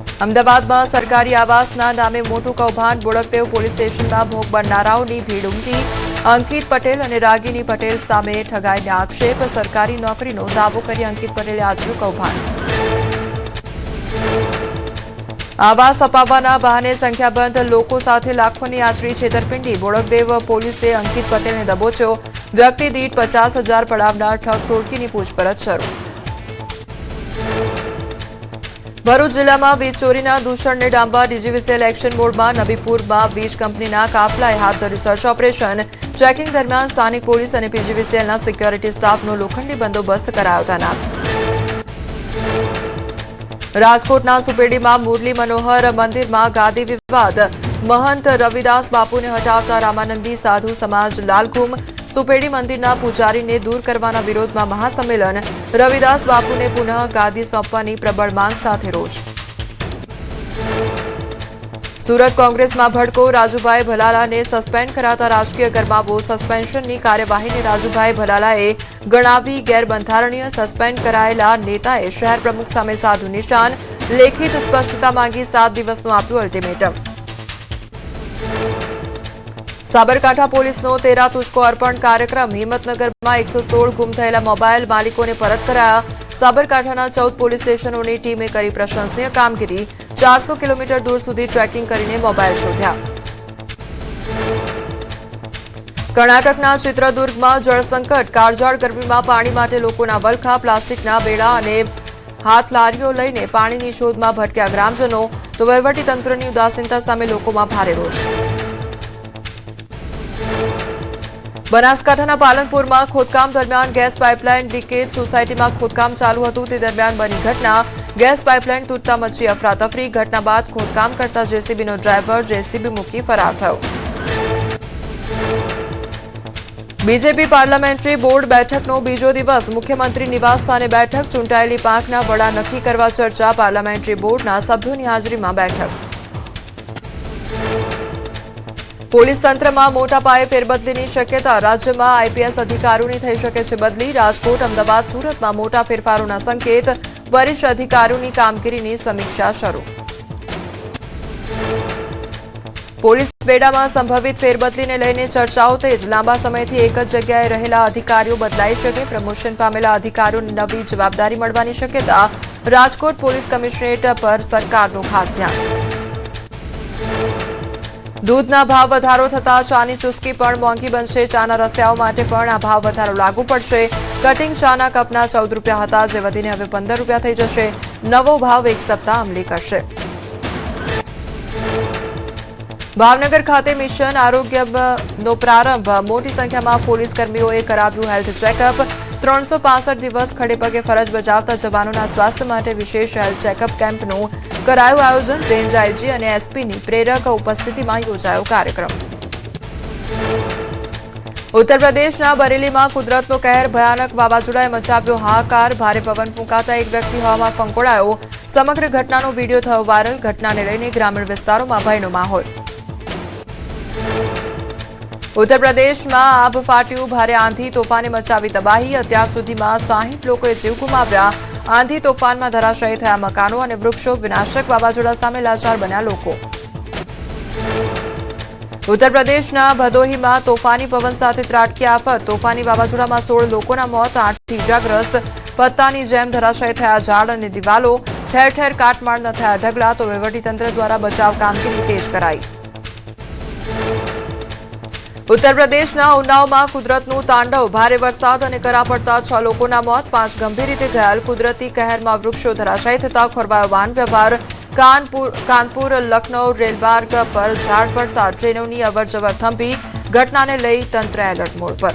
અમદાવાદમાં સરકારી આવાસના નામે મોટું કૌભાંડ. બોડકદેવ પોલીસ સ્ટેશનમાં ભોગ બનનારાઓની ભીડ ઉમટી. અંકિત પટેલ અને રાગિની પટેલ સામે ઠગાઈને આક્ષેપ. સરકારી નોકરીનો દાવો કરી અંકિત પટેલે આચર્યું કૌભાંડ. આવાસ અપાવવાના બહાને સંખ્યાબંધ લોકો સાથે લાખોની આચરી છેતરપિંડી. બોડકદેવ પોલીસે અંકિત પટેલને દબોચ્યો. વ્યક્તિ દીઠ 50,000 પડાવનાર ઠગ ટોળકીની પૂછપરછ શરૂ. ભરૂચ જિલ્લામાં વીજ ચોરીના દૂષણને ડામવા ડીજીવીસીએલ એક્શન મોડમાં. નબીપુરમાં વીજ કંપનીના કાફલાએ હાથ ધર્યું સર્ચ ઓપરેશન. ચેકિંગ દરમિયાન સ્થાનિક પોલીસ અને પીજીવીસીએલના સિક્યોરિટી સ્ટાફનો લોખંડી બંદોબસ્ત કરાયો તૈનાત. રાજકોટના સુપેડીમાં મુરલી મનોહર મંદિરમાં ગાદી વિવાદ. મહંત રવિદાસ બાપુને હટાવતા રામાનંદી સાધુ સમાજ લાલઘુમ. સુપેડી મંદિરના પૂજારીને દૂર કરવાના વિરોધમાં મહાસંમેલન. રવિદાસ બાપુને પુનઃ ગાદી સોંપવાની પ્રબળ માંગ સાથે રોષ. સુરત કોંગ્રેસમાં ભડકો. રાજુભાઈ ભલાલાને સસ્પેન્ડ કરાતા રાજકીય ગરમાવો. સસ્પેન્શનની કાર્યવાહીને રાજુભાઈ ભલાલાએ ગણાવી ગેરબંધારણીય. સસ્પેન્ડ કરાયેલા નેતાએ શહેર પ્રમુખ સામે સાધુ નિશાન. લેખિત સ્પષ્ટતા માંગી 7 દિવસનું આપ્યું અલ્ટિમેટમ. સાબરકાંઠા પોલીસનો 13 તુજકો અર્પણ કાર્યક્રમ. હિંમતનગરમાં 116 ગુમ થયેલા મોબાઈલ માલિકોને પરત કરાયા. સાબરકાંઠાના 14 પોલીસ સ્ટેશનોની ટીમે કરી પ્રશંસનીય કામગીરી. 400 કિલોમીટર દૂર સુધી ટ્રેકિંગ કરીને મોબાઈલ શોધ્યા. કર્ણાટકના ચિત્રદુર્ગમાં જળસંકટ. કાળઝાળ ગરમીમાં પાણી માટે લોકોના વલખા. પ્લાસ્ટિકના બેડા અને હાથલારીઓ લઈને પાણીની શોધમાં ભટક્યા ગ્રામજનો. તો વહીવટીતંત્રની ઉદાસીનતા સામે લોકોમાં ભારે રોષ. બનાસકાંઠાના પાલનપુરમાં ખોદકામ દરમિયાન ગેસ પાઇપલાઇન લીકેજ. સોસાયટીમાં ખોદકામ ચાલુ હતું તે દરમિયાન બની ઘટના. ગેસ પાઇપલાઇન તૂટતા મચી અફરાતફરી. ઘટના બાદ ખોદકામ કરતા જેસીબીનો ડ્રાઈવર જેસીબી મૂકી ફરાર થયો. બીજેપી પાર્લામેન્ટરી બોર્ડ બેઠકનો બીજો દિવસ. મુખ્યમંત્રી નિવાસ સ્થાને બેઠક. ચૂંટાયેલી પાંખના વડા નક્કી કરવા ચર્ચા. પાર્લામેન્ટરી બોર્ડના સભ્યોની હાજરીમાં બેઠક. પોલીસ તંત્રમાં મોટા પાયે ફેરબદલીની શક્યતા. રાજ્યમાં આઈપીએસ અધિકારીઓની થઈ શકે છે બદલી. રાજકોટ, અમદાવાદ, સુરતમાં મોટા ફેરફારોના સંકેત. વરિષ્ઠ અધિકારીઓની કામગીરીની સમીક્ષા શરૂ. પોલીસ બેડામાં સંભવિત ફેરબદલીને લઈને ચર્ચાઓ તેજ. લાંબા સમયથી એક જ જગ્યાએ રહેલા અધિકારીઓ બદલાઈ શકે. પ્રમોશન પામેલા અધિકારીઓને નવી જવાબદારી મળવાની શક્યતા. રાજકોટ પોલીસ કમિશનરેટ પર સરકારનું ખાસ ધ્યાન. દૂધના ભાવ વધારો થતા ચાની ચુસ્કી પણ મોંઘી બનશે. ચાના રસિયાઓ માટે પણ આ ભાવ વધારો લાગુ પડશે. કટિંગ ચાના કપના 14 રૂપિયા હતા જે વધીને હવે 15 રૂપિયા થઈ જશે. નવો ભાવ એક સપ્તાહ અમલી કરશે. ભાવનગર ખાતે મિશન આરોગ્યનો પ્રારંભ. મોટી સંખ્યામાં પોલીસ કર્મીઓએ કરાવ્યું હેલ્થ ચેકઅપ. 365 દિવસ ખડેપગે ફરજ બજાવતા જવાનોના સ્વાસ્થ્ય માટે વિશેષ હેલ્થ ચેકઅપ કેમ્પનું કરાયું આયોજન. રેન્જ આઈજી અને એસપીની પ્રેરક ઉપસ્થિતિમાં યોજાયો કાર્યક્રમ. ઉત્તર પ્રદેશના બરેલીમાં કુદરતનો કહેર. ભયાનક વાવાઝોડાએ મચાવ્યો હાહાકાર. ભારે પવન ફૂંકાતા એક વ્યક્તિ હવામાં ફંકોળાયો. સમગ્ર ઘટનાનો વિડીયો થયો વાયરલ. ઘટનાને લઈને ગ્રામીણ વિસ્તારોમાં ભયનો માહોલ. ઉત્તર પ્રદેશમાં આભ ફાટ્યું. ભારે આંધી તોફાને મચાવી તબાહી. અત્યાર સુધીમાં 60 લોકોએ જીવ ગુમાવ્યા. આંધી તોફાનમાં ધરાશાયી થયા મકાનો અને વૃક્ષો. વિનાશક વાવાઝોડા સામે લાચાર બન્યા લોકો. ઉત્તર પ્રદેશના ભદોહીમાં તોફાની પવન સાથે ત્રાટકી આફત. તોફાની વાવાઝોડામાં 16 લોકોના મોત, 8થી ઇજાગ્રસ્ત. પત્તાની જેમ ધરાશાયી થયા ઝાડ અને દિવાલો. ઠેર ઠેર કાટમાળના થયા ઢગલા. તો વહીવટીતંત્ર દ્વારા બચાવ કામગીરી તેજ કરાઈ. ઉત્તર પ્રદેશના ઉન્નાવમાં કુદરતનું તાંડવ. ભારે વરસાદ અને કરા પડતા 6 લોકોના મોત, 5 ગંભીર રીતે ઘાયલ. કુદરતી કહેરમાં વૃક્ષો ધરાશાયી થતા ખોરવાયો વાહન વ્યવહાર. કાનપુર લખનૌ રેલમાર્ગ પર ઝાડ પડતા ટ્રેનોની અવરજવર થંભી. ઘટનાને લઈ તંત્ર એલર્ટ મોડ પર.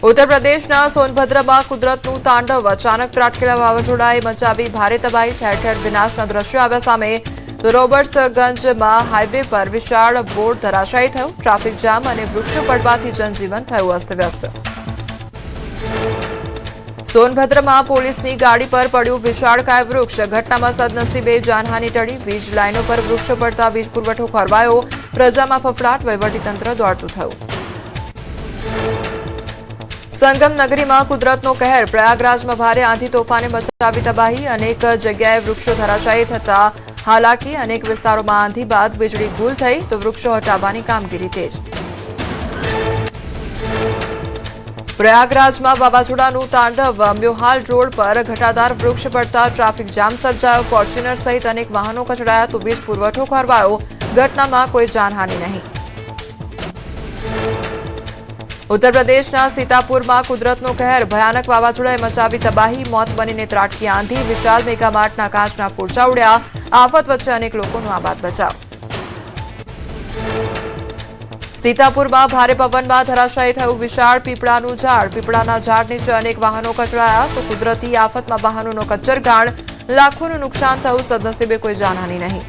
ઉત્તર પ્રદેશના સોનભદ્રમાં કુદરતનું તાંડવ. અચાનક ત્રાટકેલા વાવાઝોડાએ મચાવી ભારે તબાહી. ઠેર ઠેર વિનાશના દ્રશ્યો આવ્યા સામે. તો રોબર્ટ્સગંજમાં હાઈવે પર વિશાળ બોર્ડ ધરાશાયી થયું. ટ્રાફિક જામ અને વૃક્ષો પડવાથી જનજીવન થયું અસ્તવ્યસ્ત. સોનભદ્રમાં પોલીસની ગાડી પર પડ્યું વિશાળકાય વૃક્ષ. ઘટનામાં સદનસીબે જાનહાની ટળી. વીજ લાઈનો પર વૃક્ષો પડતા વીજ પુરવઠો ખોરવાયો. પ્રજામાં ફફડાટ. વહીવટીતંત્ર દોડતું થયું. સંગમ નગરીમાં કુદરતનો કહેર પ્રયાગરાજમાં ભારે આંધી તોફાને મચાવી તબાહી અનેક જગ્યાએ વૃક્ષો ધરાશાયી થતા હાલાકી અનેક વિસ્તારોમાં આંધી બાદ વીજળી ગુલ થઈ તો વૃક્ષો હટાવવાની કામગીરી તેજ પ્રયાગરાજમાં વાવાઝોડાનું તાંડવ મ્યોહાલ રોડ પર ઘટાદાર વૃક્ષ પડતા ટ્રાફિક જામ સર્જાયો ફોર્ચ્યુનર સહિત અનેક વાહનો કચડાયા તો વીજ પુરવઠો ખોરવાયો ઘટનામાં કોઈ જાનહાનિ નહીં ઉત્તર પ્રદેશના સીતાપુરમાં કુદરતનો કહેર ભયાનક વાવાઝોડાએ મચાવી તબાહી મોત બનીને ત્રાટકી આંધી વિશાળ મેગામાર્ટના કાચના ફોડછા ઉડ્યા આફત વચ્ચે અનેક લોકોનો આબાદ બચાવ સીતાપુરમાં ભારે પવનમાં ધરાશાયી થયું વિશાળ પીપળાનું ઝાડ પીપળાના ઝાડ નીચે અનેક વાહનો કચડાયા તો કુદરતી આફતમાં વાહનોનો કચ્ચરગાણ લાખોનું નુકસાન થયું સદનસીબે કોઈ જાનહાનિ નહીં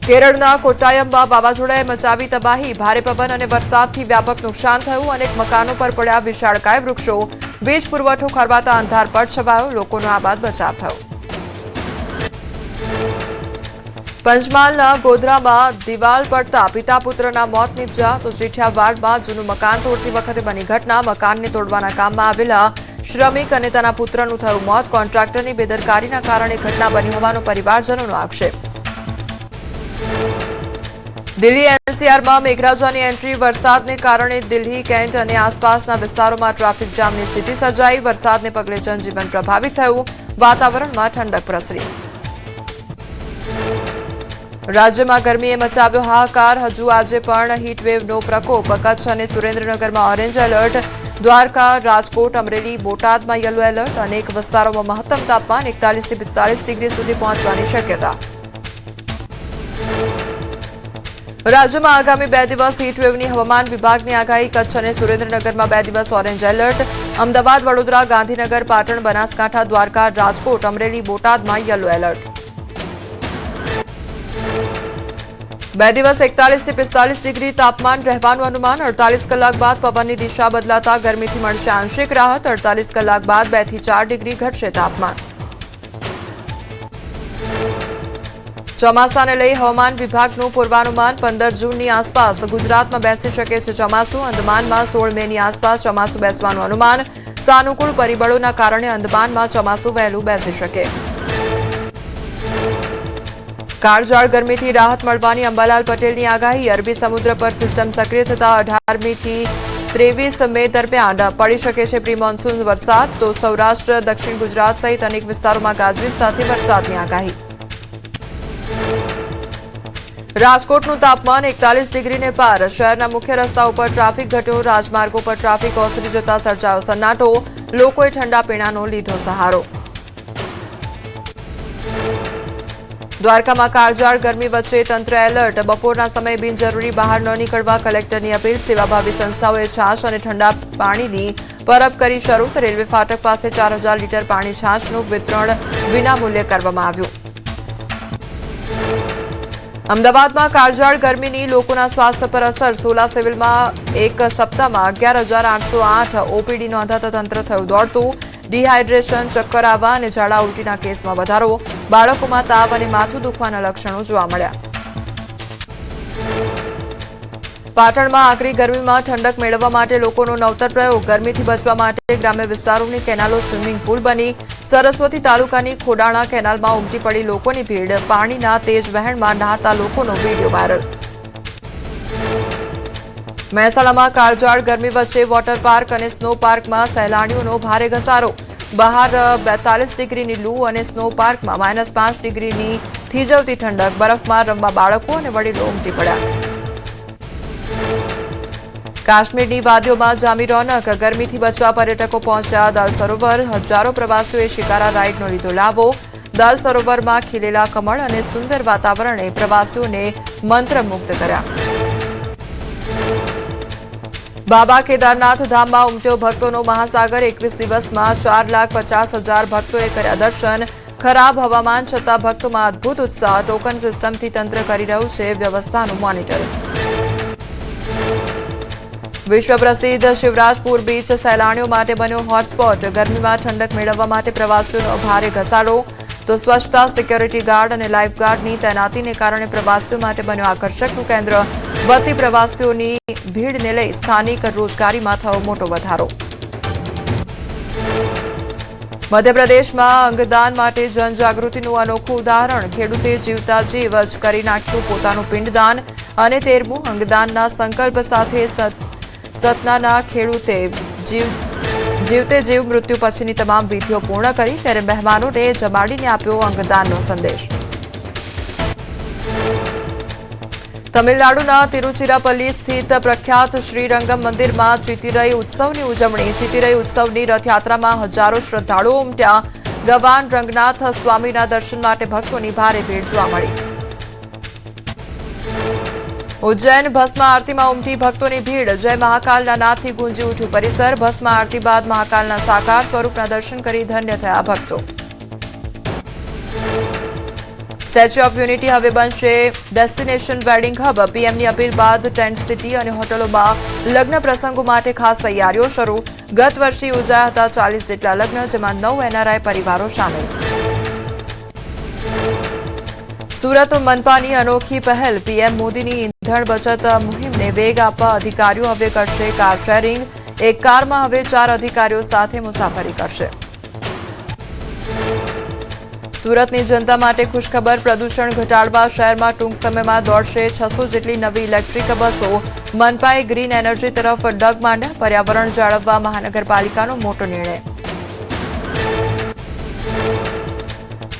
કેરળના કોટ્ટાયમમાં વાવાઝોડાએ મચાવી તબાહી ભારે પવન અને વરસાદથી વ્યાપક નુકસાન થયું અનેક મકાનો પર પડ્યા વિશાળકાય વૃક્ષો વીજ પુરવઠો ખોરવાતા અંધારપટ છવાયો લોકોનો આબાદ બચાવ થયો પંચમહાલના ગોધરામાં દિવાલ પડતા પિતા પુત્રના મોત નીપજ્યા તો જેઠિયાવાડમાં જૂનું મકાન તોડતી વખતે બની ઘટના મકાનને તોડવાના કામમાં આવેલા શ્રમિક અને તેના પુત્રનું થયું મોત કોન્ટ્રાક્ટરની બેદરકારીના કારણે ઘટના બની હોવાનો પરિવારજનોનો આક્ષેપ દિલ્હી એનસીઆરમાં મેઘરાજાની એન્ટ્રી વરસાદને કારણે દિલ્હી કેન્ટ અને આસપાસના વિસ્તારોમાં ટ્રાફિક જામની સ્થિતિ સર્જાઈ વરસાદને પગલે જનજીવન પ્રભાવિત થયું વાતાવરણમાં ઠંડક પ્રસરી રાજ્યમાં ગરમીએ મચાવ્યો હાહાકાર હજુ આજે પણ હીટવેવનો પ્રકોપ કચ્છ અને સુરેન્દ્રનગરમાં ઓરેન્જ એલર્ટ દ્વારકા રાજકોટ અમરેલી બોટાદમાં યલો એલર્ટ અનેક વિસ્તારોમાં મહત્તમ તાપમાન 41 થી 45 ડિગ્રી સુધી પહોંચવાની શક્યતા રાજ્યમાં આગામી 2 દિવસ હીટવેવની હવામાન વિભાગની આગાહી કચ્છ અને સુરેન્દ્રનગરમાં 2 દિવસ ઓરેન્જ એલર્ટ અમદાવાદ વડોદરા ગાંધીનગર પાટણ બનાસકાંઠા દ્વારકા રાજકોટ અમરેલી બોટાદમાં યલો એલર્ટ 2 દિવસ 41 થી 45 ડિગ્રી તાપમાન રહેવાનું અનુમાન 48 કલાક બાદ પવનની દિશા બદલાતા ગરમીથી મળશે આંશિક રાહત 48 કલાક બાદ 2 થી 4 ડિગ્રી ઘટશે તાપમાન ચોમાસાને લઈ હવામાન વિભાગનું પૂર્વાનુમાન 15 જૂનની આસપાસ ગુજરાતમાં બેસી શકે છે ચોમાસું અંદમાનમાં 16 મેની આસપાસ ચોમાસું બેસવાનું અનુમાન સાનુકૂળ પરિબળોના કારણે અંદમાનમાં ચોમાસું વહેલું બેસી શકે કાળઝાળ ગરમીથી રાહત મળવાની અંબાલાલ પટેલની આગાહી અરબી સમુદ્ર પર સિસ્ટમ સક્રિય થતા 18મી થી 23 મે દરમિયાન પડી શકે છે પ્રી મોન્સૂન વરસાદ તો સૌરાષ્ટ્ર દક્ષિણ ગુજરાત સહિત અનેક વિસ્તારોમાં ગાજવીજ સાથે વરસાદની આગાહી રાજકોટનું તાપમાન 41 ડિગ્રીને પાર શહેરના મુખ્ય રસ્તાઓ પર ટ્રાફિક ઘટ્યો રાજમાર્ગો પર ટ્રાફિક ઓસરી જતા સર્જાયો સન્નાટો લોકોએ ઠંડા પીણાનો લીધો સહારો દ્વારકામાં કાળઝાળ ગરમી વચ્ચે તંત્ર એલર્ટ બપોરના સમયે બિનજરૂરી બહાર ન નીકળવા કલેક્ટરની અપીલ સેવાભાવી સંસ્થાઓએ છાશ અને ઠંડા પાણીની પરબ કરી શરૂ રેલવે ફાટક પાસે 4000 લીટર પાણી છાશનું વિતરણ વિનામૂલ્યે કરવામાં આવ્યું અમદાવાદમાં કાળઝાળ ગરમીની લોકોના સ્વાસ્થ્ય પર અસર સોલા સિવિલમાં એક સપ્તાહમાં 11,808 ઓપીડી નોંધાતા તંત્ર થયું દોડતું ડિહાઇડ્રેશન ચક્કર આવવા અને ઝાડા ઉલટીના કેસમાં વધારો બાળકોમાં તાવ અને માથું દુખવાના લક્ષણો જોવા મળ્યા પાટણમાં આકરી ગરમીમાં ઠંડક મેળવવા માટે લોકોનો નવતર પ્રયોગ ગરમીથી બચવા માટે ગ્રામ્ય વિસ્તારોની કેનાલો સ્વિમિંગ પુલ બની સરસ્વતી તાલુકાની ખોડાણા કેનાલમાં ઉમટી પડી લોકોની ભીડ પાણીના તેજ વહેણમાં નહાતા લોકોનો વિડીયો વાયરલ મહેસાણામાં કાળઝાળ ગરમી વચ્ચે વોટર પાર્ક અને સ્નો પાર્કમાં સહેલાણીઓનો ભારે ઘસારો બહાર 42 ડિગ્રીની લૂ અને સ્નો પાર્કમાં -5 ડિગ્રીની થીજવતી ઠંડક બરફમાં રમવા બાળકો અને વડીલો ઉમટી પડ્યા કાશ્મીરની વાદીઓમાં જામી રોનક ગરમીથી બચવા પર્યટકો પહોંચ્યા દલ સરોવર હજારો પ્રવાસીઓએ શિકારા રાઇડનો લીધો લાભો દલ સરોવરમાં ખીલેલા કમળ અને સુંદર વાતાવરણે પ્રવાસીઓને મંત્રમુગ્ધ કર્યા બાબા કેદારનાથ ધામમાં ઉમટ્યો ભક્તોનો મહાસાગર 21 દિવસમાં 4,50,000 ભક્તોએ કર્યા દર્શન ખરાબ હવામાન છતાં ભક્તોમાં અદભુત ઉત્સાહ ટોકન સિસ્ટમથી તંત્ર કરી રહ્યું છે વ્યવસ્થાનું મોનિટરિંગ વિશ્વ પ્રસિદ્ધ શિવરાજપુર બીચ સહેલાણીઓ માટે બન્યો હોટસ્પોટ ગરમીમાં ઠંડક મેળવવા માટે પ્રવાસીઓનો ભારે ઘસારો તો સ્વચ્છતા, સિક્યોરિટી ગાર્ડ અને લાઇફ ગાર્ડની તૈનાતીને કારણે પ્રવાસીઓ માટે બન્યું આકર્ષકનું કેન્દ્ર. વધતી પ્રવાસીઓની ભીડને લઈ સ્થાનિક રોજગારીમાં થયો મોટો વધારો. મધ્યપ્રદેશમાં અંગદાન માટે જનજાગૃતિનું અનોખું ઉદાહરણ. ખેડૂતે જીવતા જીવ જ કરી નાખ્યું પોતાનું પિંડદાન. અને 13મું અંગદાનના સંકલ્પ સાથે સતનાના ખેડૂતે જીવતે જીવ મૃત્યુ પછીની તમામ વિધિઓ પૂર્ણ કરી. ત્યારે મહેમાનોને જમાડીને આપ્યો અંગદાનનો સંદેશ. તમિલનાડુના તિરુચિરાપલ્લી સ્થિત પ્રખ્યાત શ્રીરંગમ મંદિરમાં ચિતિરઈ ઉત્સવની ઉજવણી. ચિતિરઈ ઉત્સવની રથયાત્રામાં હજારો શ્રદ્ધાળુઓ ઉમટ્યા. ભગવાન રંગનાથ સ્વામીના દર્શન માટે ભક્તોની ભારે ભીડ જોવા મળી. ઉજ્જૈન ભસ્મ આરતીમાં ઉમટી ભક્તોની ભીડ. જય મહાકાલના નાદથી ગુંજી ઉઠ્યું પરિસર. ભસ્મ આરતી બાદ મહાકાલના સાકાર સ્વરૂપના દર્શન કરી ધન્ય થયા ભક્તો. સ્ટેચ્યુ ઓફ યુનિટી હવે બનશે ડેસ્ટિનેશન વેડિંગ હબ. પીએમની અપીલ બાદ ટેન્ટ સિટી અને હોટલોમાં લગ્ન પ્રસંગો માટે ખાસ તૈયારીઓ શરૂ. ગત વર્ષે યોજાયા હતા 40 જેટલા લગ્ન, જેમાં 9 એનઆરઆઈ પરિવારો સામેલ. સુરત મનપાની અનોખી પહેલ. પીએમ મોદીની ઇંધણ બચત મુહિમને વેગ આપવા અધિકારીઓ હવે કરશે કાર શેરિંગ. એક કારમાં હવે 4 અધિકારીઓ સાથે મુસાફરી કરશે. સુરતની જનતા માટે ખુશખબર. પ્રદૂષણ ઘટાડવા શહેરમાં ટૂંક સમયમાં દોડશે 600 જેટલી નવી ઇલેક્ટ્રિક બસો. મનપાએ ગ્રીન એનર્જી તરફ ડગ માંડ્યા. પર્યાવરણ જાળવવા મહાનગરપાલિકાનો મોટો નિર્ણય.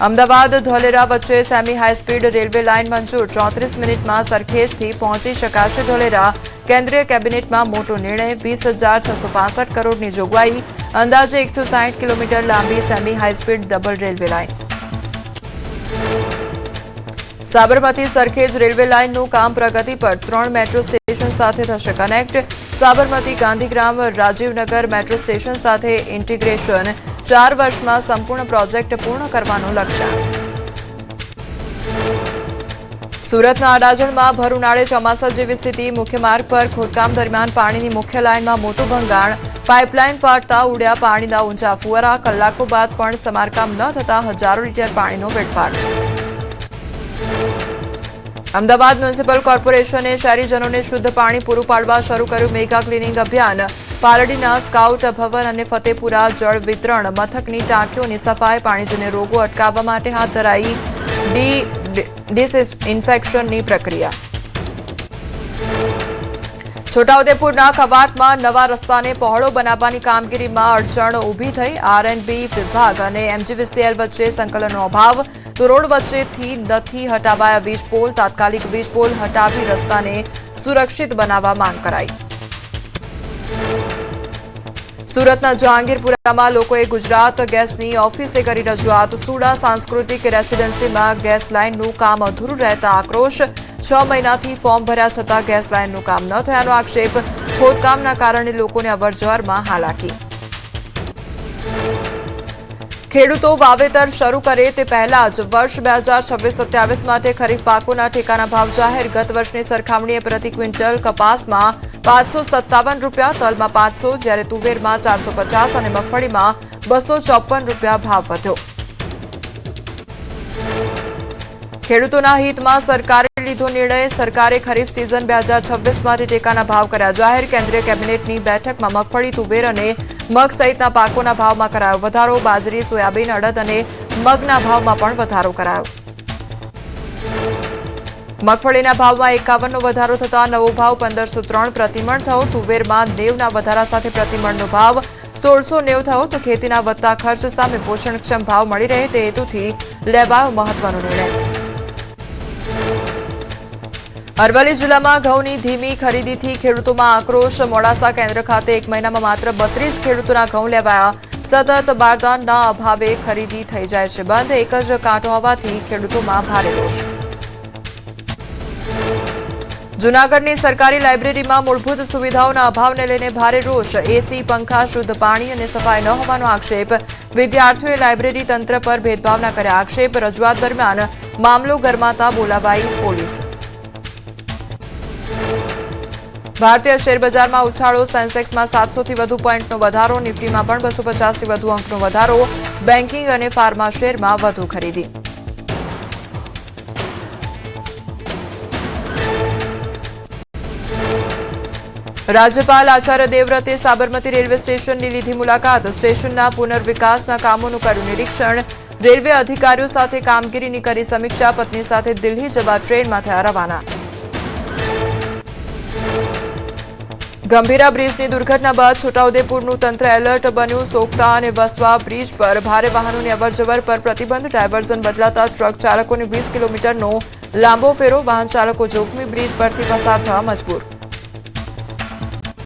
અમદાવાદ ધોલેરા વચ્ચે સેમી હાઈસ્પીડ રેલવે લાઇન મંજૂર. 34 મિનિટમાં સરખેજથી પહોંચી શકાશે ધોલેરા. કેન્દ્રીય કેબિનેટમાં મોટો નિર્ણય. 20,665 કરોડની જોગવાઈ. અંદાજે 160 કિલોમીટર લાંબી semi high speed double railway line. Sabarmati Sarkhej railway લાઇનનું કામ પ્રગતિ પર. 3 મેટ્રો સ્ટેશન સાથે થશે connect. Sabarmati Gandhigram Rajivnagar metro station સાથે ઇન્ટિગ્રેશન. 4 વર્ષમાં સંપૂર્ણ પ્રોજેક્ટ પૂર્ણ કરવાનું લક્ષ્ય. સુરતના અડાજણમાં ભર ઉનાળે ચોમાસા જેવી સ્થિતિ. મુખ્ય માર્ગ પર ખોદકામ દરમિયાન પાણીની મુખ્ય લાઇનમાં મોટું ભંગાણ. પાઇપલાઇન પાડતા ઉડ્યા પાણીના ઊંચા ફુવારા. કલાકો બાદ પણ સમારકામ ન થતા હજારો લીટર પાણીનો વેડફાટ. અમદાવાદ મ્યુનિસિપલ કોર્પોરેશને શહેરીજનોને શુદ્ધ પાણી પૂરું પાડવા શરૂ કર્યું મેગા ક્લિનિંગ અભિયાન. પાલડીના સ્કાઉટ ભવન અને ફતેપુરા જળ વિતરણ મથકની ટાંકીઓની સફાઈ. પાણીજન્ય રોગો અટકાવવા માટે હાથ ધરાઈ ડિસઇન્ફેક્શનની પ્રક્રિયા. છોટાઉદેપુરના કવાંટમાં નવા રસ્તાને પહોળો બનાવવાની કામગીરીમાં અડચણ ઊભી થઈ. આરએનબી વિભાગ અને એમજીવીસીએલ વચ્ચે સંકલનનો અભાવ. તો રોડ વચ્ચેથી નથી હટાવાયા વીજ પોલ. તાત્કાલિક વીજ પોલ હટાવી રસ્તાને સુરક્ષિત બનાવવા માંગ કરાઈ. સુરતના જહાંગીરપુરામાં લોકોએ ગુજરાત ગેસની ઓફિસે કરી રજૂઆત. સુડા સાંસ્કૃતિક રેસીડેન્સીમાં ગેસ લાઇનનું કામ અધૂરું રહેતા આક્રોશ. 6 મહિનાથી ફોર્મ ભર્યા છતાં ગેસ લાઇનનું કામ ન થયાનો આક્ષેપ. ખોદકામના કારણે લોકોને અવરજવરમાં હાલાકી. ખેડૂતો વાવેતર શરૂ કરે તે પહેલા જ વર્ષ 2026-27 માટે ખરીફ પાકોના ટેકાના ભાવ જાહેર. ગત વર્ષની સરખામણીએ પ્રતિ ક્વિન્ટલ કપાસમાં 557 રૂપિયા, તલમાં 500, જ્યારે તુવેરમાં 450 અને મગફળીમાં 254 રૂપિયા ભાવ વધ્યો. ખેડૂતોના હિતમાં સરકારે લીધો નિર્ણય. સરકારે ખરીફ સિઝન 2026 માટે ટેકાના ભાવ કર્યા જાહેર. કેન્દ્રીય કેબિનેટની બેઠકમાં મગફળી, તુવેર અને મગ સહિતના પાકોના ભાવમાં કરાયો વધારો. બાજરી, સોયાબીન, અડદ અને મગના ભાવમાં પણ વધારો કરાયો. મગફળીના ભાવમાં 51નો વધારો થતા નવો ભાવ 1503 પ્રતિમણ થયો. તુવેરમાં 90ના વધારા સાથે પ્રતિમણનો ભાવ 1690 થયો. તો ખેતીના વધતા ખર્ચ સામે પોષણક્ષમ ભાવ મળી રહે તે હેતુથી લેવાયો મહત્વનો નિર્ણય. અરવલ્લી જિલ્લામાં ઘઉંની ધીમી ખરીદીથી ખેડૂતોમાં આક્રોશ. મોડાસા કેન્દ્ર ખાતે 1 મહિનામાં માત્ર 32 ખેડૂતોના ઘઉં લેવાયા. સતત બારદાનના અભાવે ખરીદી થઈ જાય છે બંધ. એક જ કાંટો હોવાથી ખેડૂતોમાં ભારે રોષ. જૂનાગઢની સરકારી લાઇબ્રેરીમાં મૂળભૂત સુવિધાઓના અભાવને લઈને ભારે રોષ. એસી, પંખા, શુદ્ધ પાણી અને સફાઈ ન હોવાનો આક્ષેપ. વિદ્યાર્થીઓએ લાઇબ્રેરી તંત્ર પર ભેદભાવના કર્યા આક્ષેપ. રજૂઆત દરમિયાન મામલો ગરમાતા બોલાવાઈ પોલીસ. ભારતીય શેરબજારમાં ઉછાળો. સેન્સેક્સમાં 700થી વધુ પોઈન્ટનો વધારો. નિફ્ટીમાં પણ 250થી વધુ અંકનો વધારો. બેન્કિંગ અને ફાર્મા શેરમાં વધુ ખરીદી. રાજ્યપાલ આચાર્ય દેવવ્રતે સાબરમતી રેલવે સ્ટેશનની લીધી મુલાકાત. સ્ટેશનના પુનર્વિકાસના કામોનું કર્યું નિરીક્ષણ. રેલવે અધિકારીઓ સાથે કામગીરીની કરી સમીક્ષા. પત્ની સાથે દિલ્હી જવા ટ્રેનમાં થયા રવાના. ગંભીરા બ્રિજની દુર્ઘટના બાદ છોટાઉદેપુરનું તંત્ર એલર્ટ બન્યું. સોખતા અને વસવા બ્રિજ પર ભારે વાહનોની અવરજવર પર પ્રતિબંધ. ડાયવર્ઝન બદલાતા ટ્રક ચાલકોને 20 કિલોમીટરનો લાંબો ફેરો. વાહન ચાલકો જોખમી બ્રિજ પરથી પસાર થવા મજબૂર.